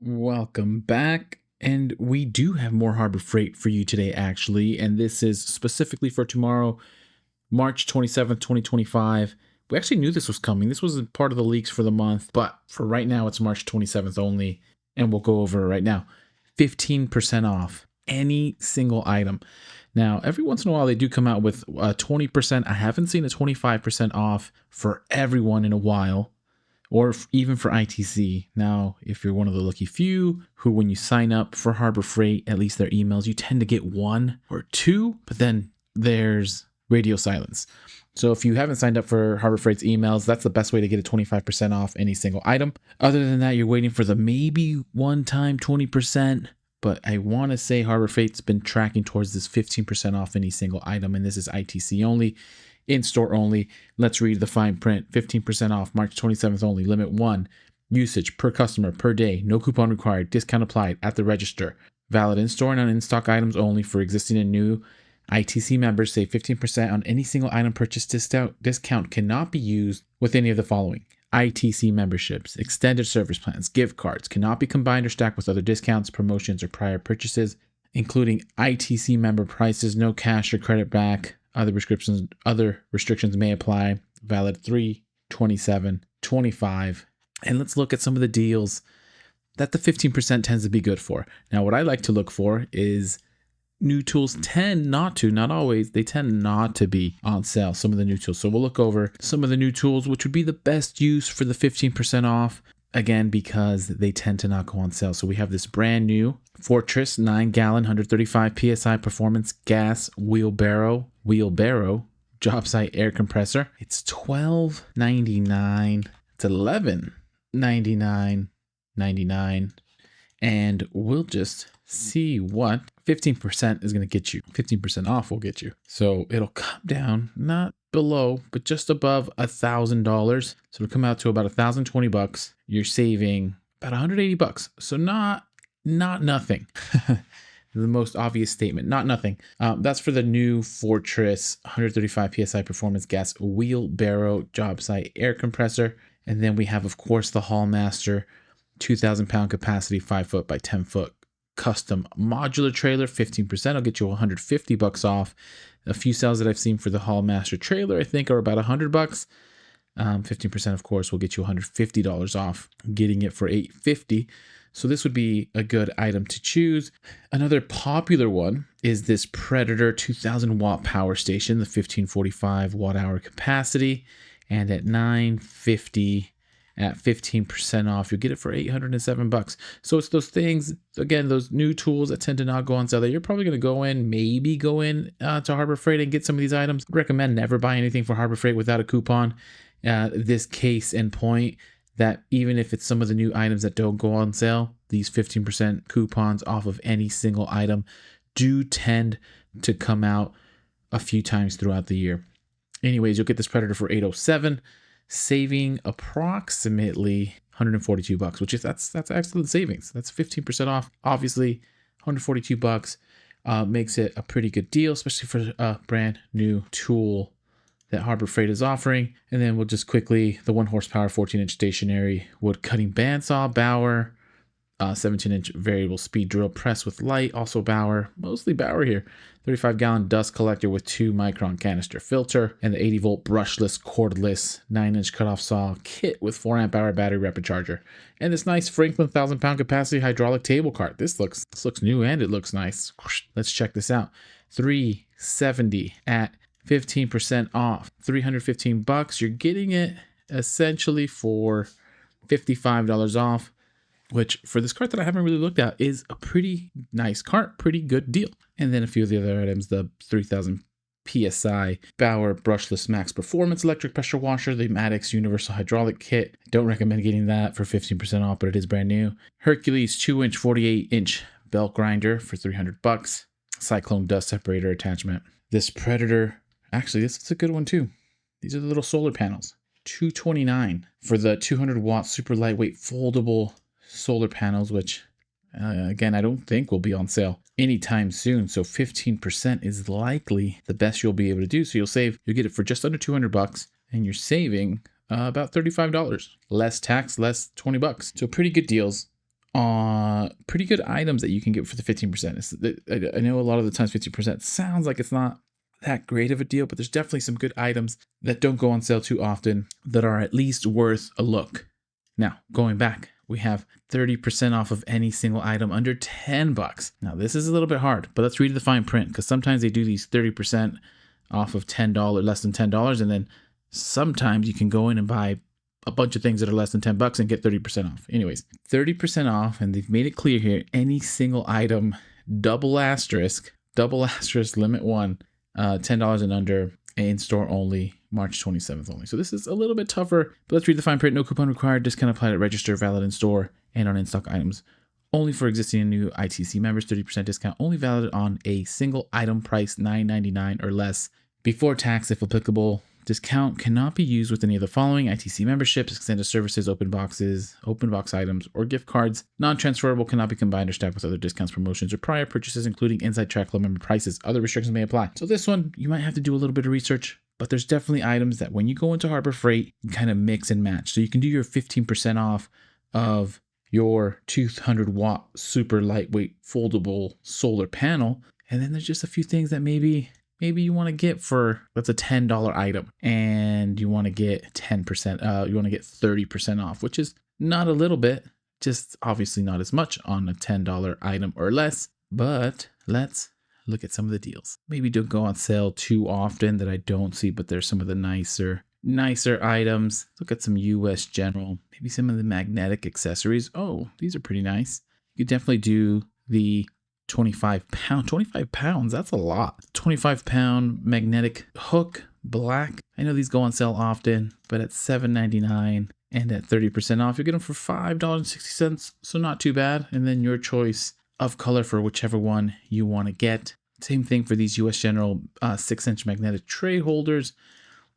Welcome back. And we do have more Harbor Freight for you today, actually. And this is specifically for tomorrow, March 27th, 2025. We actually knew this was coming. This was part of the leaks for the month, but for right now, it's March 27th only. And we'll go over it right now. 15% off any single item. Now, every once in a while, they do come out with 20%. I haven't seen a 25% off for everyone in a while, or even for ITC. Now, if you're one of the lucky few who, when you sign up for Harbor Freight, at least their emails, you tend to get one or two, but then there's radio silence. So if you haven't signed up for Harbor Freight's emails, that's the best way to get a 25% off any single item. Other than that, you're waiting for the maybe one-time 20%, but I want to say Harbor Freight's been tracking towards this 15% off any single item, and this is ITC only. In-store only. Let's read the fine print. 15% off, March 27th only. Limit 1. Usage per customer per day. No coupon required. Discount applied at the register. Valid in-store and on in-stock items only for existing and new ITC members. Save 15% on any single item purchase. Discount cannot be used with any of the following: ITC memberships, extended service plans, gift cards. Cannot be combined or stacked with other discounts, promotions, or prior purchases, including ITC member prices. No cash or credit back. Other restrictions may apply. Valid 3/27/25. And let's look at some of the deals that the 15% tends to be good for. Now, what I like to look for is new tools not always, they tend not to be on sale, some of the new tools. So we'll look over some of the new tools, which would be the best use for the 15% off. Again, because they tend to not go on sale. So we have this brand new Fortress 9-gallon, 135 PSI performance gas wheelbarrow job site air compressor. It's $12.99. It's $11.99. And we'll just see what 15% is going to get you. 15% off will get you. So it'll come down, not below, but just above $1,000. So it'll come out to about $1,020. You're saving about $180. So not nothing. The most obvious statement, not nothing. That's for the new Fortress 135 PSI performance gas wheelbarrow job site air compressor. And then we have, of course, the Hallmaster 2,000 pound capacity, 5 foot by 10 foot custom modular trailer. 15% will get you $150 off. A few sales that I've seen for the Hallmaster trailer, I think, are about $100. 15%, of course, will get you $150 off, getting it for $850. So this would be a good item to choose. Another popular one is this Predator 2000 watt power station, the 1545 watt hour capacity, and at $950 at 15% off, you'll get it for $807. So it's those things, again, those new tools that tend to not go on sale that you're probably going to go in to Harbor Freight and get some of these items. I recommend never buy anything for Harbor Freight without a coupon. This case in point, that even if it's some of the new items that don't go on sale, these 15% coupons off of any single item do tend to come out a few times throughout the year. Anyways, you'll get this Predator for $807, saving approximately $142, which is that's excellent savings. That's 15% off. Obviously, $142 makes it a pretty good deal, especially for a brand new tool that Harbor Freight is offering. And then we'll just quickly, the 1 horsepower 14-inch stationary wood cutting bandsaw, Bauer, 17-inch variable speed drill press with light, also Bauer, mostly Bauer here. 35-gallon dust collector with 2-micron canister filter, and the 80-volt brushless, cordless 9-inch cutoff saw kit with 4-amp-hour battery rapid charger. And this nice Franklin 1,000-pound capacity hydraulic table cart. This looks new and it looks nice. Let's check this out. $370 at 15% off, $315. You're getting it essentially for $55 off, which for this cart that I haven't really looked at is a pretty nice cart, pretty good deal. And then a few of the other items, the 3000 PSI Bauer brushless max performance electric pressure washer, the Maddox universal hydraulic kit. Don't recommend getting that for 15% off, but it is brand new. Hercules 2-inch 48-inch belt grinder for $300. Cyclone dust separator attachment. This Predator, actually, this is a good one too. These are the little solar panels. $229 for the 200-watt super lightweight foldable solar panels, which again, I don't think will be on sale anytime soon. So 15% is likely the best you'll be able to do. So you'll get it for just under $200, and you're saving about $35. Less tax, less $20. So pretty good deals pretty good items that you can get for the 15%. I know a lot of the times 15% sounds like it's not that great of a deal, but there's definitely some good items that don't go on sale too often that are at least worth a look. Now, going back, we have 30% off of any single item under 10 bucks. Now, this is a little bit hard, but let's read the fine print, because sometimes they do these 30% off of $10, less than $10, and then sometimes you can go in and buy a bunch of things that are less than 10 bucks and get 30% off. Anyways, 30% off, and they've made it clear here, any single item, double asterisk, limit one, $10 and under, in store only, March 27th only. So this is a little bit tougher, but let's read the fine print. No coupon required, discount applied at register, valid in store and on in-stock items. Only for existing and new ITC members, 30% discount, only valid on a single item price $9.99 or less before tax if applicable. Discount cannot be used with any of the following: ITC memberships, extended services, open boxes, open box items, or gift cards. Non-transferable, cannot be combined or stacked with other discounts, promotions, or prior purchases, including inside track club member prices. Other restrictions may apply. So this one, you might have to do a little bit of research, but there's definitely items that when you go into Harbor Freight, you kind of mix and match. So you can do your 15% off of your 200-watt super lightweight foldable solar panel, and then there's just a few things that maybe you want to get for, that's a $10 item, and you want to get 10%, you want to get 30% off, which is not a little bit, just obviously not as much on a $10 item or less. But let's look at some of the deals. Maybe don't go on sale too often that I don't see, but there's some of the nicer items. Look at some US General, maybe some of the magnetic accessories. Oh, these are pretty nice. You could definitely do the 25 pounds, that's a lot. 25-pound magnetic hook, black. I know these go on sale often, but at $7.99 and at 30% off, you get them for $5.60, so not too bad. And then your choice of color for whichever one you want to get. Same thing for these US General 6-inch magnetic tray holders.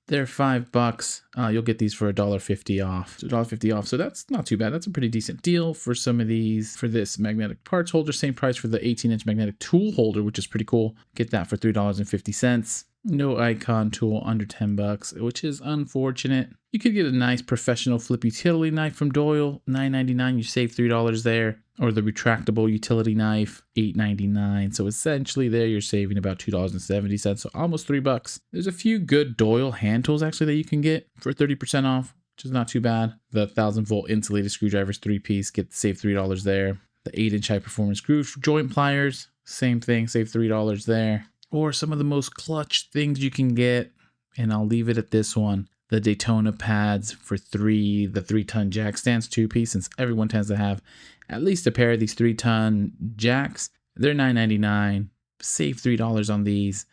They're $5. You'll get these for $1.50 off. $1.50 off. So that's not too bad. That's a pretty decent deal for some of these. For this magnetic parts holder, same price for the 18-inch magnetic tool holder, which is pretty cool. Get that for $3.50. No icon tool under 10 bucks, which is unfortunate. You could get a nice professional flip utility knife from Doyle, $9.99. You save $3 there. Or the retractable utility knife, $8.99. So essentially there you're saving about $2.70, so almost $3. There's a few good Doyle hand tools actually that you can get for 30% off, which is not too bad. The 1,000-volt insulated screwdrivers, 3-piece, save $3 there. The 8-inch high performance screw joint pliers, same thing, save $3 there. Or some of the most clutch things you can get, and I'll leave it at this one. The Daytona pads for the 3-ton jack stands, 2-piece, since everyone tends to have at least a pair of these 3-ton jacks. They're $9.99. Save $3 on these.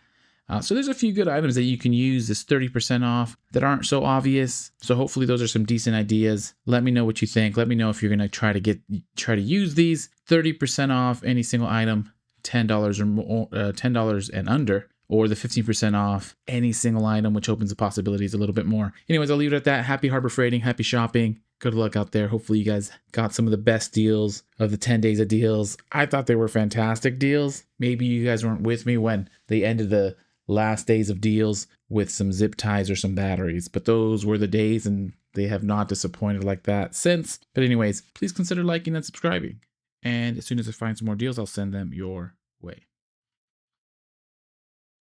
So there's a few good items that you can use this 30% off that aren't so obvious. So hopefully those are some decent ideas. Let me know what you think. Let me know if you're gonna try to use these. 30% off any single item, $10 or more, $10 and under. Or the 15% off any single item, which opens the possibilities a little bit more. Anyways, I'll leave it at that. Happy Harbor Freighting, happy shopping. Good luck out there. Hopefully you guys got some of the best deals of the 10 days of deals. I thought they were fantastic deals. Maybe you guys weren't with me when they ended the last days of deals with some zip ties or some batteries, but those were the days and they have not disappointed like that since. But anyways, please consider liking and subscribing. And as soon as I find some more deals, I'll send them your way.